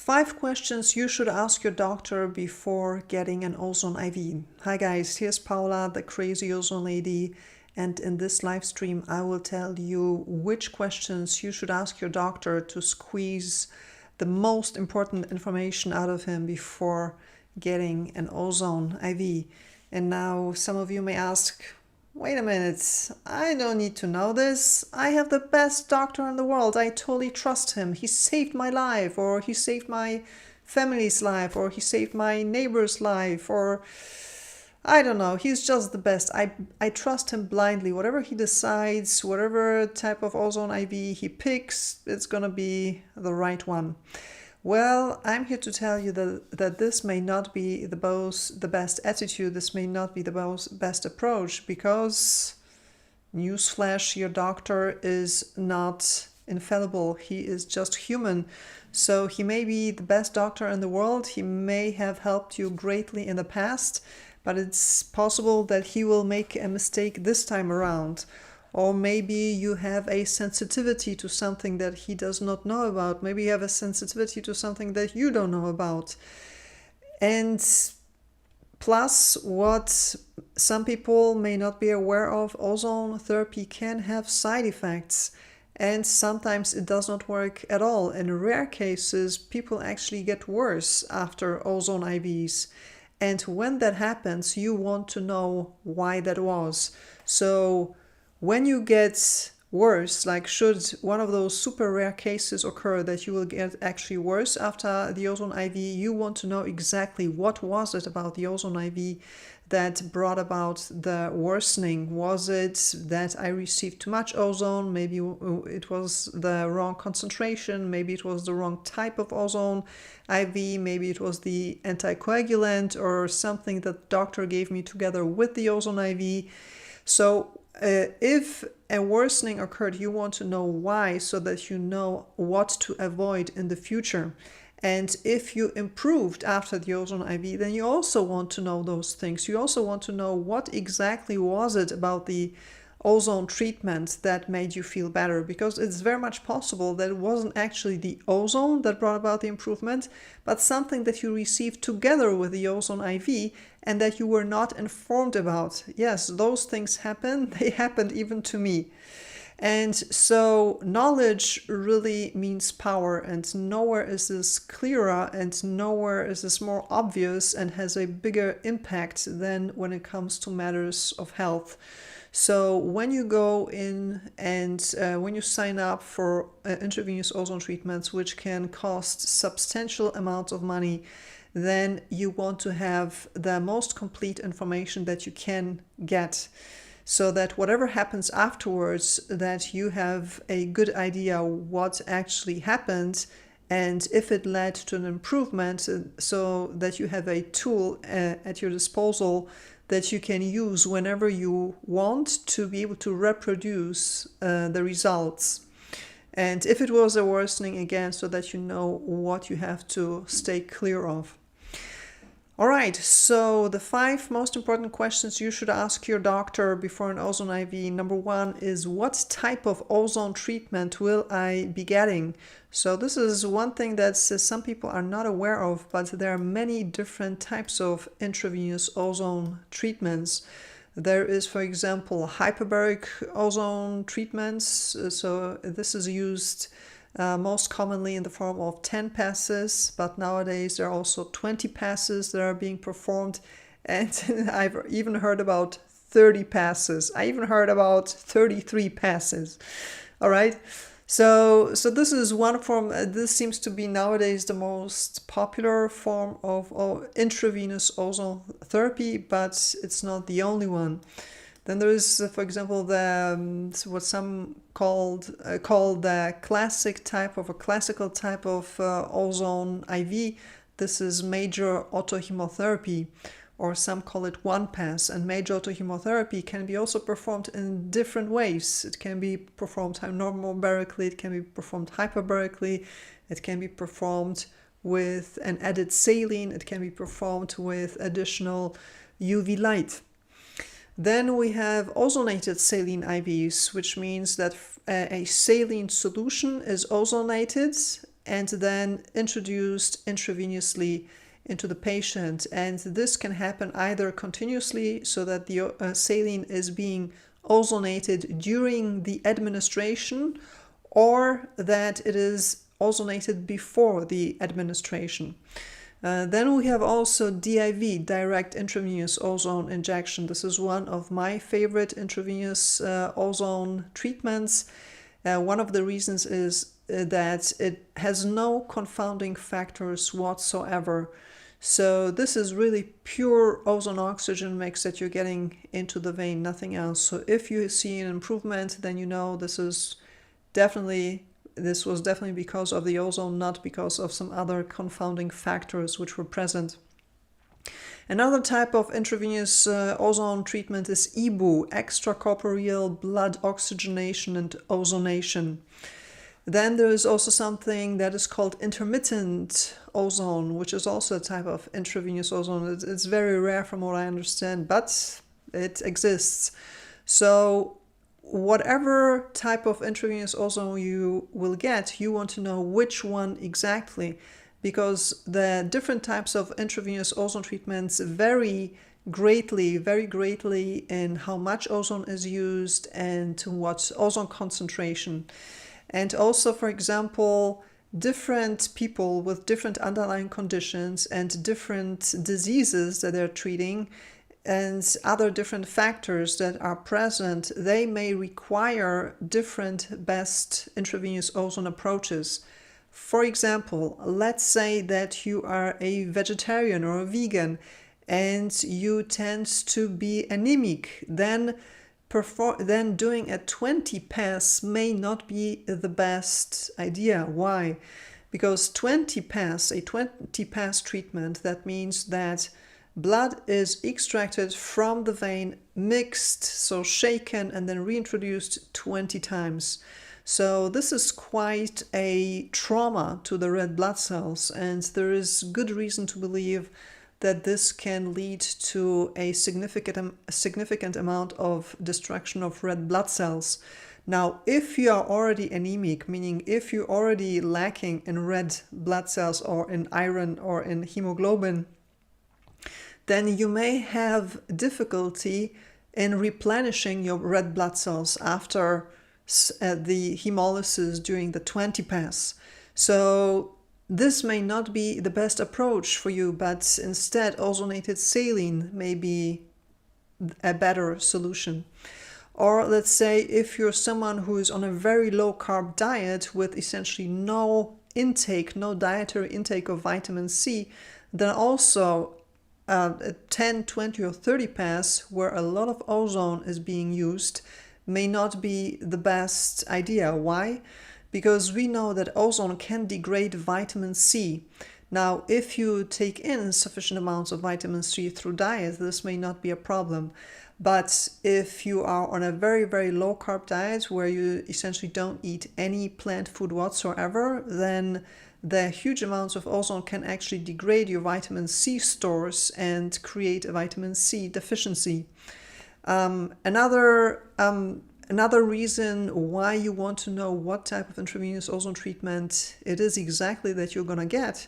5 questions you should ask your doctor before getting an ozone IV. Hi guys, here's Paula, the crazy ozone lady, and in this live stream I will tell you which questions you should ask your doctor to squeeze the most important information out of him before getting an ozone IV. And now some of you may ask, wait a minute, I don't need to know this. I have the best doctor in the world. I totally trust him. He saved my life, or he saved my family's life, or he saved my neighbor's life, or I don't know. He's just the best. I trust him blindly. Whatever he decides, whatever type of ozone IV he picks, it's going to be the right one. Well, I'm here to tell you that this may not be the best attitude, this may not be the best approach, because, newsflash, your doctor is not infallible. He is just human. So he may be the best doctor in the world, he may have helped you greatly in the past, but it's possible that he will make a mistake this time around. Or maybe you have a sensitivity to something that he does not know about. Maybe you have a sensitivity to something that you don't know about. And plus, what some people may not be aware of, ozone therapy can have side effects. And sometimes it does not work at all. In rare cases, people actually get worse after ozone IVs. And when that happens, you want to know why that was. So when you get worse, like should one of those super rare cases occur that you will get actually worse after the ozone IV, you want to know exactly what was it about the ozone IV that brought about the worsening. Was it that I received too much ozone? Maybe it was the wrong concentration. Maybe it was the wrong type of ozone IV. Maybe it was the anticoagulant or something that the doctor gave me together with the ozone IV. So if a worsening occurred, you want to know why, so that you know what to avoid in the future. And if you improved after the ozone IV, then you also want to know those things. You also want to know what exactly was it about the ozone treatment that made you feel better, because it's very much possible that it wasn't actually the ozone that brought about the improvement, but something that you received together with the ozone IV and that you were not informed about. Yes, those things happen. They happened even to me. And so knowledge really means power, and nowhere is this clearer and nowhere is this more obvious and has a bigger impact than when it comes to matters of health. So when you go in and when you sign up for intravenous ozone treatments, which can cost substantial amounts of money, then you want to have the most complete information that you can get, so that whatever happens afterwards, that you have a good idea what actually happened and if it led to an improvement, so that you have a tool at your disposal that you can use whenever you want to be able to reproduce the results. And if it was a worsening, again, so that you know what you have to stay clear of. All right, so the 5 most important questions you should ask your doctor before an ozone IV. Number 1 is, what type of ozone treatment will I be getting? So this is one thing that some people are not aware of, but there are many different types of intravenous ozone treatments. There is, for example, hyperbaric ozone treatments. So this is used most commonly in the form of 10 passes, but nowadays there are also 20 passes that are being performed, and I've even heard about 30 passes. I even heard about 33 passes. All right. So this is one form. This seems to be nowadays the most popular form of intravenous ozone therapy, but it's not the only one. Then there is, for example, what some call the classical type of ozone IV. This is major autohemotherapy, or some call it one pass. And major autohemotherapy can be also performed in different ways. It can be performed normobarically, it can be performed hyperbarically, it can be performed with an added saline, it can be performed with additional UV light. Then we have ozonated saline IVs, which means that a saline solution is ozonated and then introduced intravenously into the patient. And this can happen either continuously, so that the saline is being ozonated during the administration, or that it is ozonated before the administration. Then we have also DIV, direct intravenous ozone injection. This is one of my favorite intravenous ozone treatments. One of the reasons is that it has no confounding factors whatsoever. So this is really pure ozone oxygen mix that you're getting into the vein, nothing else. So if you see an improvement, then you know this was definitely because of the ozone, not because of some other confounding factors which were present. Another type of intravenous ozone treatment is EBO, extracorporeal blood oxygenation and ozonation. Then there is also something that is called intermittent ozone, which is also a type of intravenous ozone. It's very rare from what I understand, but it exists. So whatever type of intravenous ozone you will get, you want to know which one exactly, because the different types of intravenous ozone treatments vary greatly, very greatly, in how much ozone is used and to what ozone concentration. And also, for example, different people with different underlying conditions and different diseases that they're treating and other different factors that are present, they may require different best intravenous ozone approaches. For example, let's say that you are a vegetarian or a vegan and you tend to be anemic, then doing a 20 pass may not be the best idea. Why? Because a 20 pass treatment, that means that blood is extracted from the vein, mixed, so shaken, and then reintroduced 20 times. So this is quite a trauma to the red blood cells, and there is good reason to believe that this can lead to a significant amount of destruction of red blood cells. Now, if you are already anemic, meaning if you're already lacking in red blood cells or in iron or in hemoglobin, then you may have difficulty in replenishing your red blood cells after the hemolysis during the 20 pass. So this may not be the best approach for you, but instead ozonated saline may be a better solution. Or let's say if you're someone who is on a very low carb diet with essentially no dietary intake of vitamin C, then also a 10, 20 or 30 pass where a lot of ozone is being used may not be the best idea. Why? Because we know that ozone can degrade vitamin C. Now, if you take in sufficient amounts of vitamin C through diet, this may not be a problem. But if you are on a very, very low carb diet where you essentially don't eat any plant food whatsoever, then the huge amounts of ozone can actually degrade your vitamin C stores and create a vitamin C deficiency. Another reason why you want to know what type of intravenous ozone treatment it is exactly that you're going to get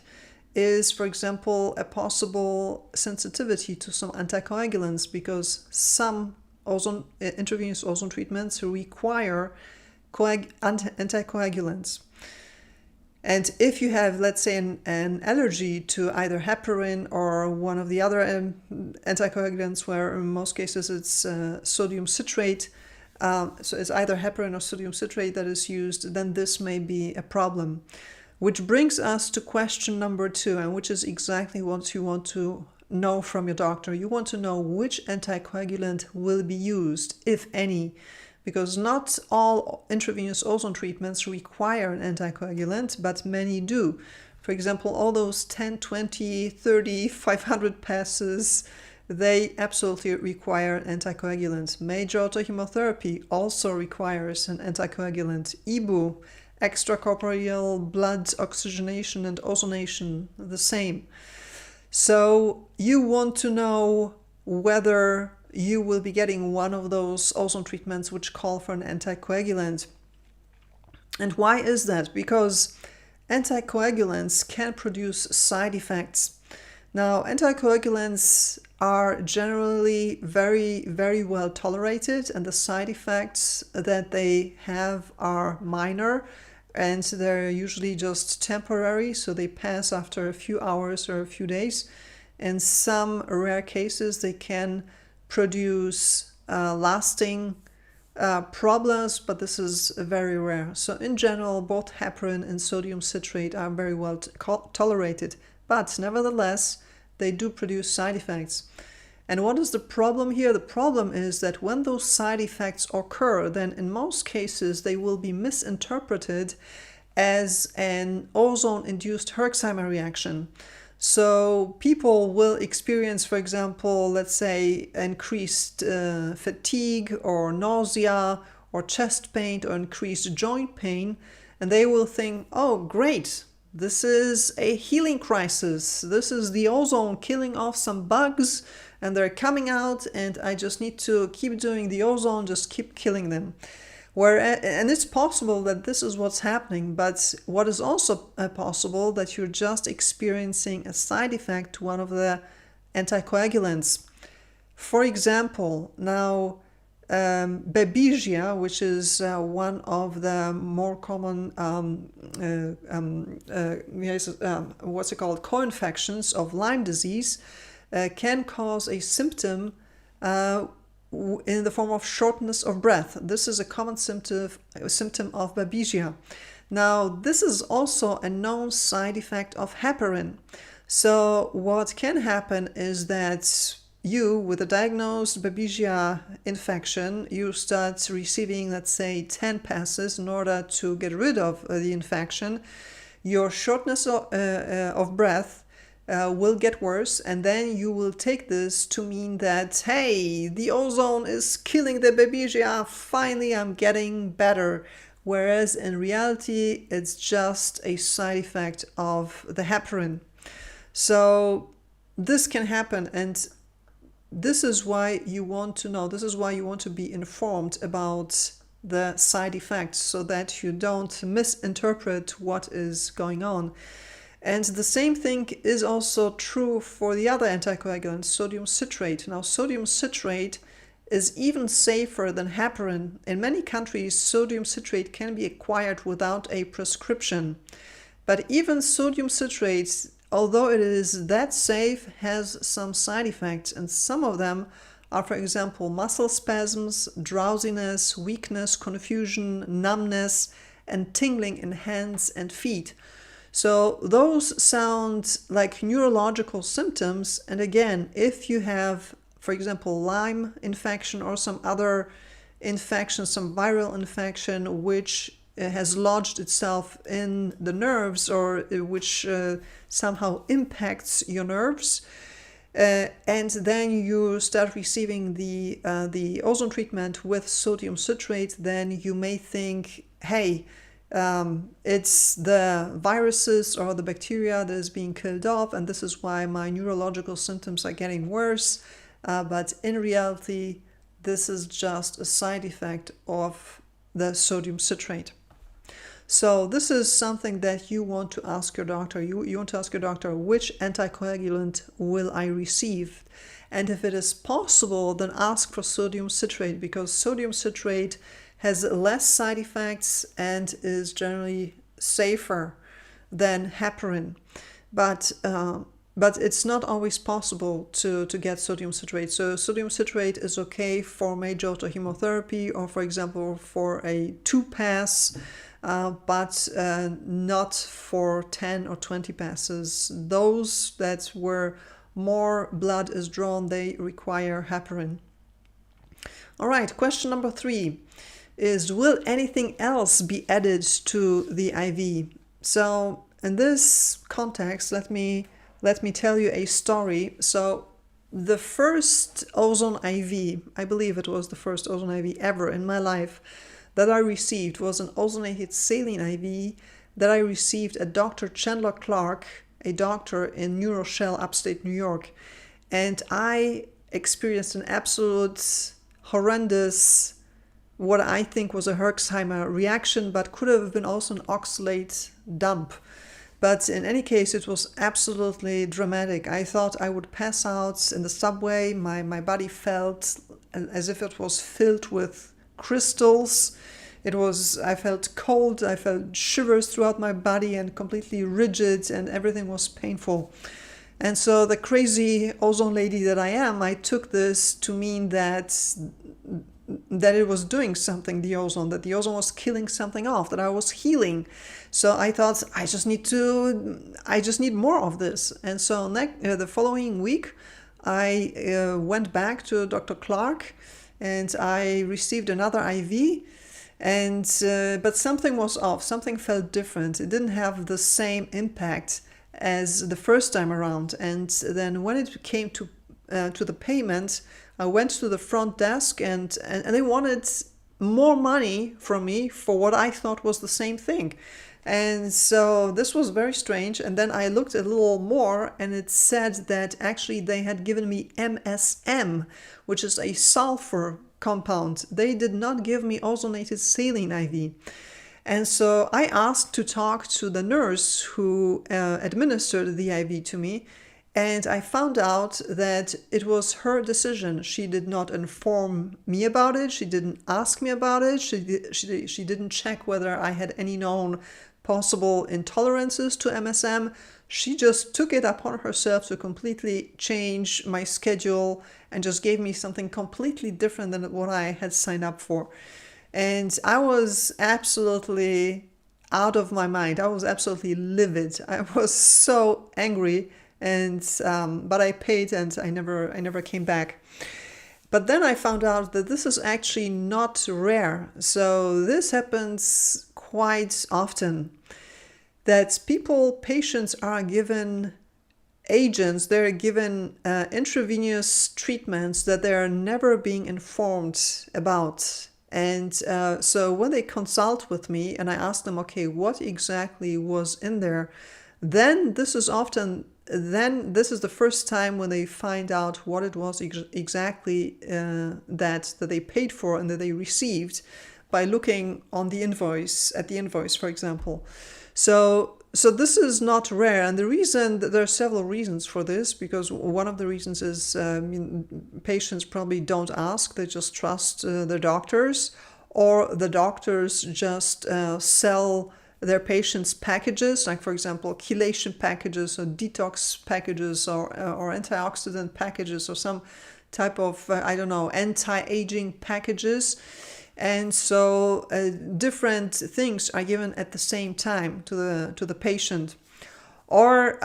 is, for example, a possible sensitivity to some anticoagulants, because some intravenous ozone treatments require anticoagulants. And if you have, let's say, an allergy to either heparin or one of the other anticoagulants, where in most cases it's sodium citrate, so it's either heparin or sodium citrate that is used, then this may be a problem. Which brings us to question number 2, and which is exactly what you want to know from your doctor. You want to know which anticoagulant will be used, if any, because not all intravenous ozone treatments require an anticoagulant, but many do. For example, all those 10, 20, 30, 500 passes, they absolutely require an anticoagulant. Major autohemotherapy also requires an anticoagulant. EBO, extracorporeal blood oxygenation and ozonation, the same. So you want to know whether you will be getting one of those ozone treatments which call for an anticoagulant. And why is that? Because anticoagulants can produce side effects. Now, anticoagulants are generally very, very well tolerated, and the side effects that they have are minor, and they're usually just temporary, so they pass after a few hours or a few days. In some rare cases, they can produce lasting problems, but this is very rare. So in general, both heparin and sodium citrate are very well tolerated, but nevertheless, they do produce side effects. And what is the problem here? The problem is that when those side effects occur, then in most cases they will be misinterpreted as an ozone-induced Herxheimer reaction. So people will experience, for example, let's say increased fatigue or nausea or chest pain or increased joint pain, and they will think, oh great, this is a healing crisis. This is the ozone killing off some bugs and they're coming out and I just need to keep doing the ozone, just keep killing them. And it's possible that this is what's happening, but what is also possible that you're just experiencing a side effect to one of the anticoagulants. For example, now babesia, which is one of the more common co-infections of Lyme disease, can cause a symptom in the form of shortness of breath. This is a common symptom of babesia. Now, this is also a known side effect of heparin. So what can happen is that you, with a diagnosed babesia infection, you start receiving, let's say, 10 passes in order to get rid of the infection. Your shortness of breath will get worse, and then you will take this to mean that, hey, the ozone is killing the babesia, finally I'm getting better. Whereas in reality, it's just a side effect of the heparin. So this can happen, and this is why you want to know, this is why you want to be informed about the side effects so that you don't misinterpret what is going on. And the same thing is also true for the other anticoagulant, sodium citrate. Now, sodium citrate is even safer than heparin. In many countries, sodium citrate can be acquired without a prescription. But even sodium citrate, although it is that safe, has some side effects, and some of them are, for example, muscle spasms, drowsiness, weakness, confusion, numbness, and tingling in hands and feet. So those sound like neurological symptoms, and again, if you have, for example, Lyme infection or some other infection, some viral infection which has lodged itself in the nerves or which somehow impacts your nerves, and then you start receiving the ozone treatment with sodium citrate, then you may think, hey, it's the viruses or the bacteria that is being killed off, and this is why my neurological symptoms are getting worse. But in reality, this is just a side effect of the sodium citrate. So this is something that you want to ask your doctor. You want to ask your doctor, which anticoagulant will I receive? And if it is possible, then ask for sodium citrate, because sodium citrate has less side effects and is generally safer than heparin. But it's not always possible to get sodium citrate. So sodium citrate is okay for major autohemotherapy or, for example, for a 2-pass, but not for 10 or 20 passes. Those that where more blood is drawn, they require heparin. All right, question number 3 is, will anything else be added to the IV? So in this context, let me tell you a story. So the first ozone IV, I believe it was the first ozone IV ever in my life that I received, was an ozonated saline IV that I received at Dr. Chandler Clark, a doctor in New Rochelle, upstate New York. And I experienced an absolute horrendous, what I think was a Herxheimer reaction, but could have been also an oxalate dump. But in any case, it was absolutely dramatic. I thought I would pass out in the subway. My body felt as if it was filled with crystals. I felt cold, I felt shivers throughout my body and completely rigid, and everything was painful. And so the crazy ozone lady that I am, I took this to mean that it was doing something, that the ozone was killing something off, that I was healing. So I thought I just need more of this. And so the following week, I went back to Dr. Clark and I received another IV. And but something was off, something felt different. It didn't have the same impact as the first time around. And then when it came to the payment, I went to the front desk and they wanted more money from me for what I thought was the same thing. And so this was very strange. And then I looked a little more and it said that actually they had given me MSM, which is a sulfur compound. They did not give me ozonated saline IV. And so I asked to talk to the nurse who administered the IV to me, and I found out that it was her decision. She did not inform me about it. She didn't ask me about it. She didn't check whether I had any known possible intolerances to MSM. She just took it upon herself to completely change my schedule and just gave me something completely different than what I had signed up for. And I was absolutely out of my mind. I was absolutely livid. I was so angry, and but I paid, and I never came back. But then I found out that this is actually not rare. So this happens quite often. That patients are given agents, they're given intravenous treatments that they're never being informed about. And so when they consult with me and I ask them, okay, what exactly was in there, then this is the first time when they find out what it was exactly that they paid for and that they received by looking on the invoice, for example. So this is not rare, and the reason there are several reasons for this, because one of the reasons is patients probably don't ask, they just trust their doctors, or the doctors just sell their patients packages, like for example chelation packages or detox packages or antioxidant packages or some type of anti-aging packages. And so different things are given at the same time to the patient, or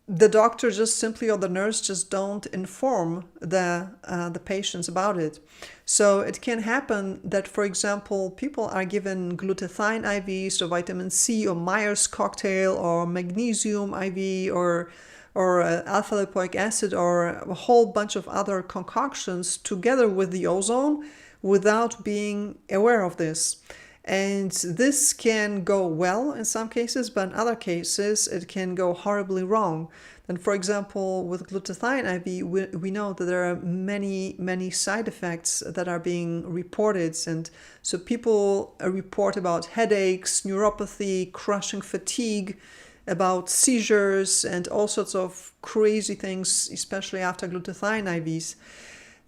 the doctor just simply, or the nurse just don't inform the patients about it. So it can happen that, for example, people are given glutathione IVs or vitamin C or Myers cocktail or magnesium IV or alpha lipoic acid or a whole bunch of other concoctions together with the ozone, without being aware of this. And this can go well in some cases, but in other cases it can go horribly wrong. And for example, with glutathione IV, we know that there are many side effects that are being reported. And so people report about headaches, neuropathy, crushing fatigue, about seizures, and all sorts of crazy things, especially after glutathione IVs.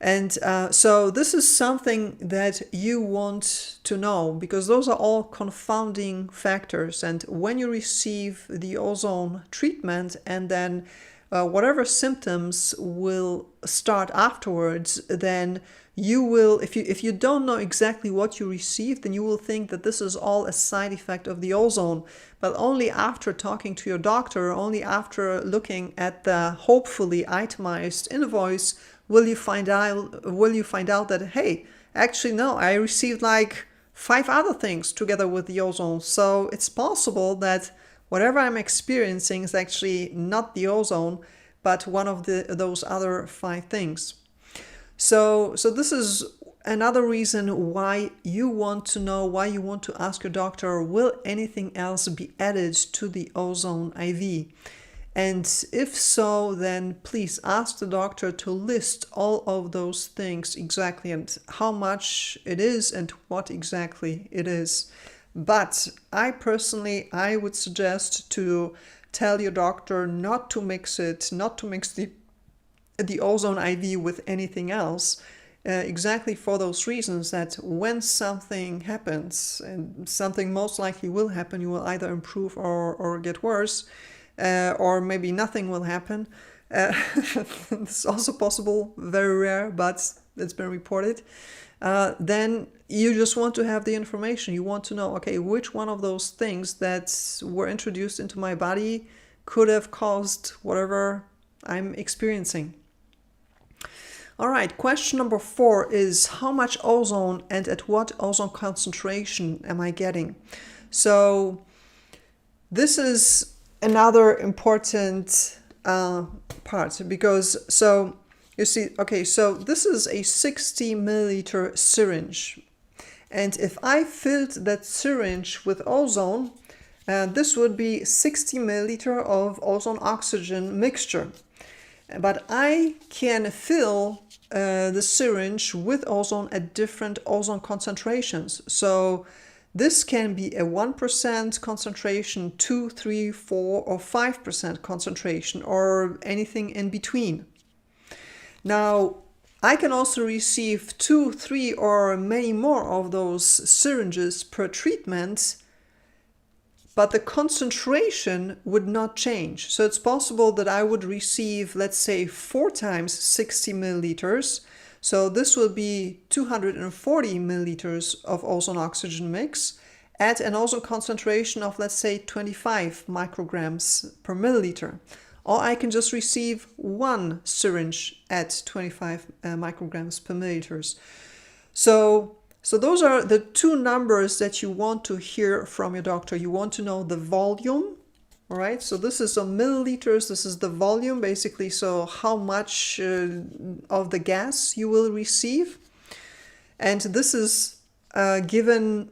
And so this is something that you want to know, because those are all confounding factors. And when you receive the ozone treatment and then whatever symptoms will start afterwards, then you will, if you don't know exactly what you received, then you will think that this is all a side effect of the ozone. But only after talking to your doctor, only after looking at the hopefully itemized invoice, will you find out that, hey, actually no, I received like 5 other things together with the ozone. So it's possible that whatever I'm experiencing is actually not the ozone, but one of those other 5 things. So this is another reason why you want to know, why you want to ask your doctor, will anything else be added to the ozone IV? And if so, then please ask the doctor to list all of those things exactly, and how much it is and what exactly it is. But I personally, I would suggest to tell your doctor not to mix it, not to mix the ozone IV with anything else, exactly for those reasons that when something happens, and something most likely will happen, you will either improve or get worse, or maybe nothing will happen. It's also possible, very rare, but it's been reported. Then you just want to have the information. You want to know, okay, which one of those things that were introduced into my body could have caused whatever I'm experiencing. All right, question number 4 is how much ozone and at what ozone concentration am I getting? So this is another important part because, so you see, okay, so this is a 60 milliliter syringe. And if I filled that syringe with ozone, this would be 60 milliliter of ozone oxygen mixture. But I can fill the syringe with ozone at different ozone concentrations. So this can be a 1% concentration, 2, 3, 4, or 5% concentration, or anything in between. Now, I can also receive 2, 3, or many more of those syringes per treatment, but the concentration would not change. So it's possible that I would receive, let's say, 4 times 60 milliliters. So this will be 240 milliliters of ozone oxygen mix at an ozone concentration of, let's say, 25 micrograms per milliliter. Or I can just receive 1 syringe at 25 micrograms per milliliters. So those are the 2 numbers that you want to hear from your doctor. You want to know the volume, all right? So this is milliliters, this is the volume basically, so how much of the gas you will receive. And this is given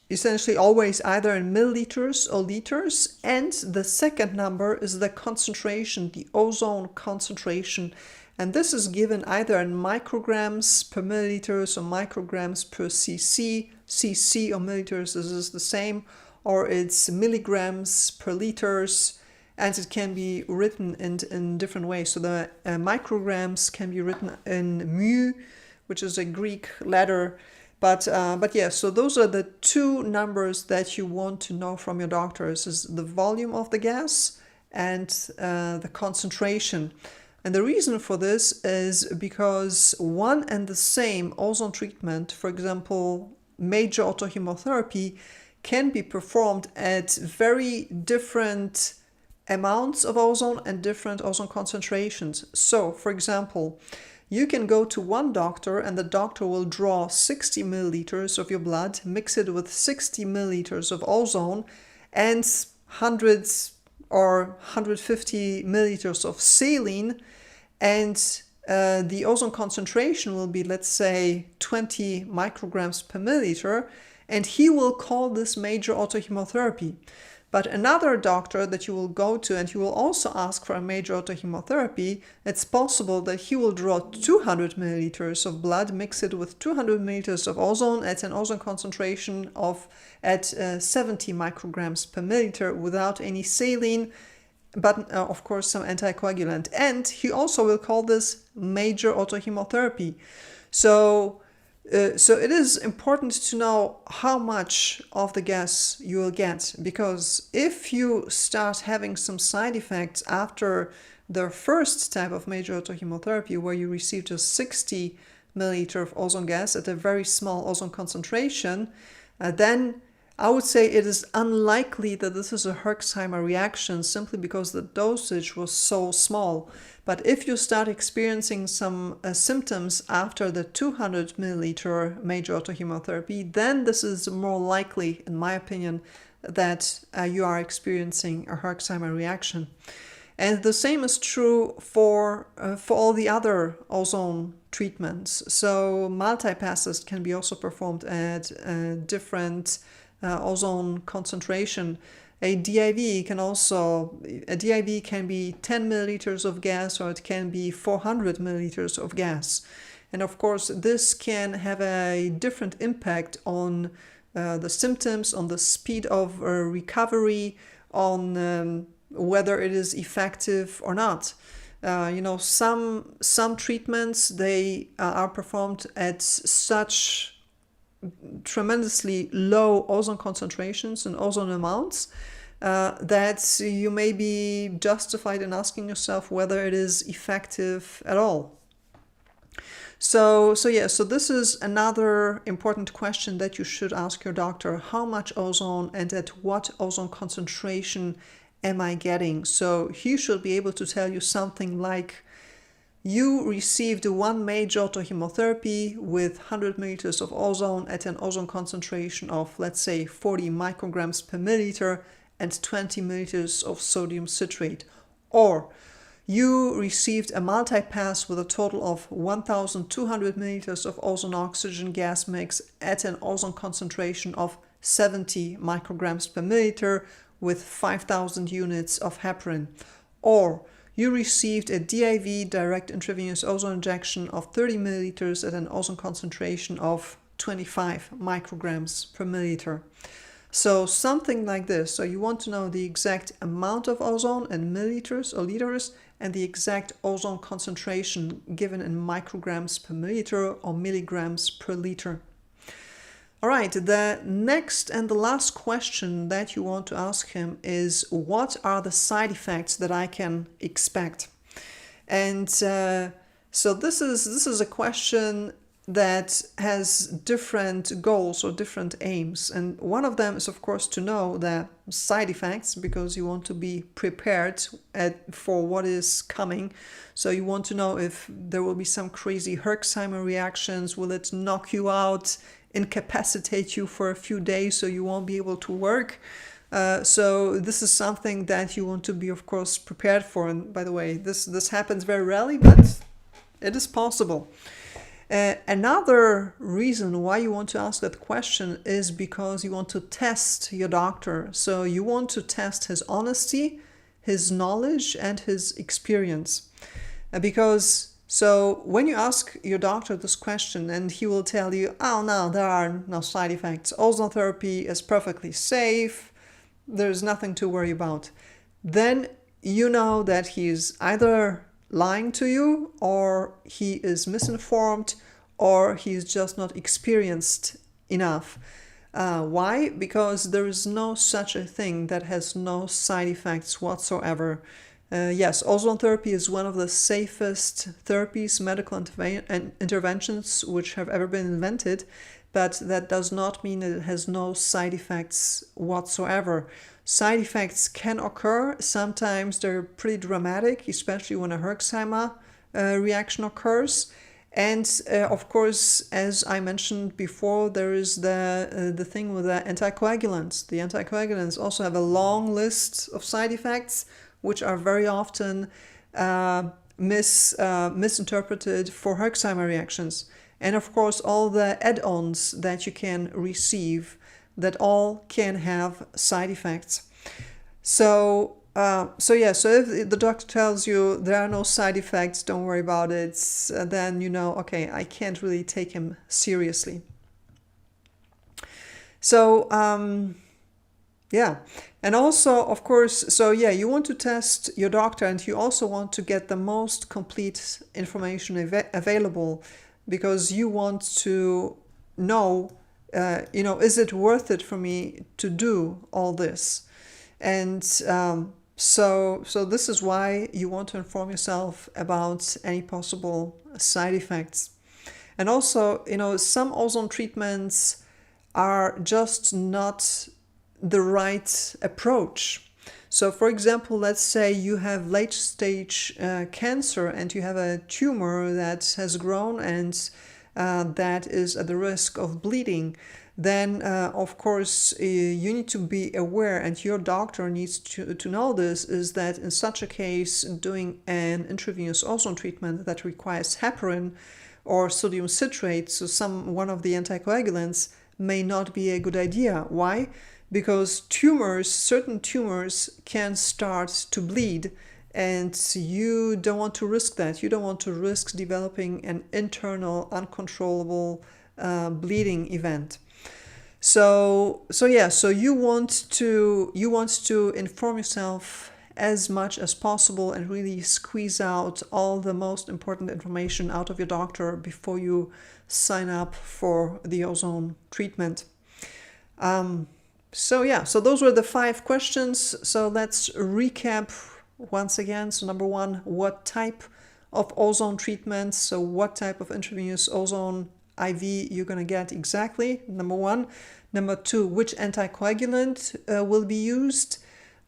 essentially always either in milliliters or liters. And the second number is the concentration, the ozone concentration. And this is given either in micrograms per milliliters or micrograms per cc. Cc or milliliters, this is the same, or it's milligrams per liters, and it can be written in different ways. So the micrograms can be written in mu, which is a Greek letter. But yeah, so those are the 2 numbers that you want to know from your doctor. This is the volume of the gas and the concentration. And the reason for this is because one and the same ozone treatment, for example, major autohemotherapy, can be performed at very different amounts of ozone and different ozone concentrations. So, for example, you can go to one doctor and the doctor will draw 60 milliliters of your blood, mix it with 60 milliliters of ozone and hundreds or 150 milliliters of saline, and the ozone concentration will be, let's say, 20 micrograms per milliliter, and he will call this major autohemotherapy. But another doctor that you will go to and you will also ask for a major autohemotherapy, it's possible that he will draw 200 milliliters of blood, mix it with 200 milliliters of ozone at an ozone concentration of 70 micrograms per milliliter without any saline, but of course some anticoagulant. And he also will call this major autohemotherapy. So it is important to know how much of the gas you will get, because if you start having some side effects after the first type of major autohemotherapy, where you receive just 60 milliliter of ozone gas at a very small ozone concentration, then I would say it is unlikely that this is a Herxheimer reaction, simply because the dosage was so small. But if you start experiencing some symptoms after the 200 milliliter major autohemotherapy, then this is more likely, in my opinion, that you are experiencing a Herxheimer reaction. And the same is true for all the other ozone treatments. So multipasses can be also performed at different ozone concentration. A DIV can be 10 milliliters of gas, or it can be 400 milliliters of gas. And of course, this can have a different impact on the symptoms, on the speed of recovery, on whether it is effective or not. Some treatments, they are performed at such tremendously low ozone concentrations and ozone amounts that you may be justified in asking yourself whether it is effective at all. So this is another important question that you should ask your doctor. How much ozone and at what ozone concentration am I getting? So he should be able to tell you something like, you received one major autohemotherapy with 100 milliliters of ozone at an ozone concentration of, let's say, 40 micrograms per milliliter and 20 milliliters of sodium citrate. Or you received a multi-pass with a total of 1,200 milliliters of ozone oxygen gas mix at an ozone concentration of 70 micrograms per milliliter with 5,000 units of heparin. Or you received a DIV, direct intravenous ozone injection of 30 milliliters at an ozone concentration of 25 micrograms per milliliter. So something like this. So you want to know the exact amount of ozone in milliliters or liters and the exact ozone concentration given in micrograms per milliliter or milligrams per liter. All right, the next and the last question that you want to ask him is, what are the side effects that I can expect? And so this is a question that has different goals or different aims. And one of them is, of course, to know the side effects, because you want to be prepared for what is coming. So you want to know if there will be some crazy Herxheimer reactions. Will it knock you out, incapacitate you for a few days so you won't be able to work? So this is something that you want to be, of course, prepared for. And by the way, this happens very rarely, but it is possible. Another reason why you want to ask that question is because you want to test your doctor. So you want to test his honesty, his knowledge, and his experience. So when you ask your doctor this question and he will tell you, oh no, there are no side effects, ozone therapy is perfectly safe, there's nothing to worry about, then you know that he's either lying to you, or he is misinformed, or he's just not experienced enough. Why? Because there is no such a thing that has no side effects whatsoever. Yes, ozone therapy is one of the safest therapies, medical interventions which have ever been invented, but that does not mean that it has no side effects whatsoever. Side effects can occur. Sometimes they're pretty dramatic, especially when a Herxheimer reaction occurs. And of course, as I mentioned before, there is the thing with the anticoagulants. The anticoagulants also have a long list of side effects, which are very often misinterpreted for Herxheimer reactions. And of course, all the add-ons that you can receive, that all can have side effects. So if the doctor tells you there are no side effects, don't worry about it, then you know, okay, I can't really take him seriously. So, and also, of course, you want to test your doctor, and you also want to get the most complete information available, because you want to know, is it worth it for me to do all this? And so this is why you want to inform yourself about any possible side effects. And also, some ozone treatments are just not the right approach. So for example, let's say you have late stage cancer and you have a tumor that has grown and that is at the risk of bleeding. Then of course you need to be aware, and your doctor needs to know this, is that in such a case, doing an intravenous ozone treatment that requires heparin or sodium citrate, so one of the anticoagulants, may not be a good idea. Why? Because certain tumors can start to bleed, and you don't want to risk that. You don't want to risk developing an internal uncontrollable bleeding event. So yeah, so you want to inform yourself as much as possible and really squeeze out all the most important information out of your doctor before you sign up for the ozone treatment. So yeah, so those were the 5 questions. So let's recap once again. So number 1, what type of ozone treatment? So what type of intravenous ozone IV you're going to get exactly, number 1. Number 2, which anticoagulant will be used.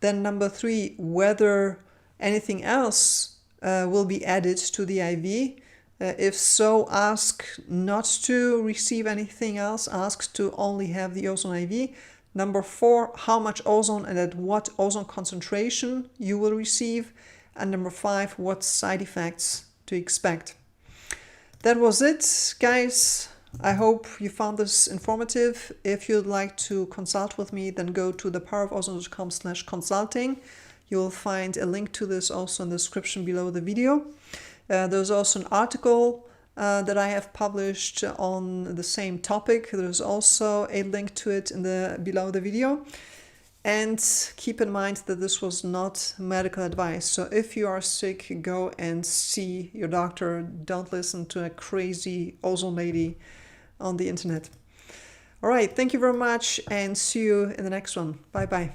Then number 3, whether anything else will be added to the IV. If so, ask not to receive anything else. Ask to only have the ozone IV. Number 4, how much ozone and at what ozone concentration you will receive. And number 5, what side effects to expect. That was it, guys. I hope you found this informative. If you'd like to consult with me, then go to thepowerofozone.com/consulting. You'll find a link to this also in the description below the video. There's also an article that I have published on the same topic. There's also a link to it below the video. And keep in mind that this was not medical advice. So if you are sick, go and see your doctor. Don't listen to a crazy ozone lady on the internet. All right, thank you very much and see you in the next one. Bye-bye.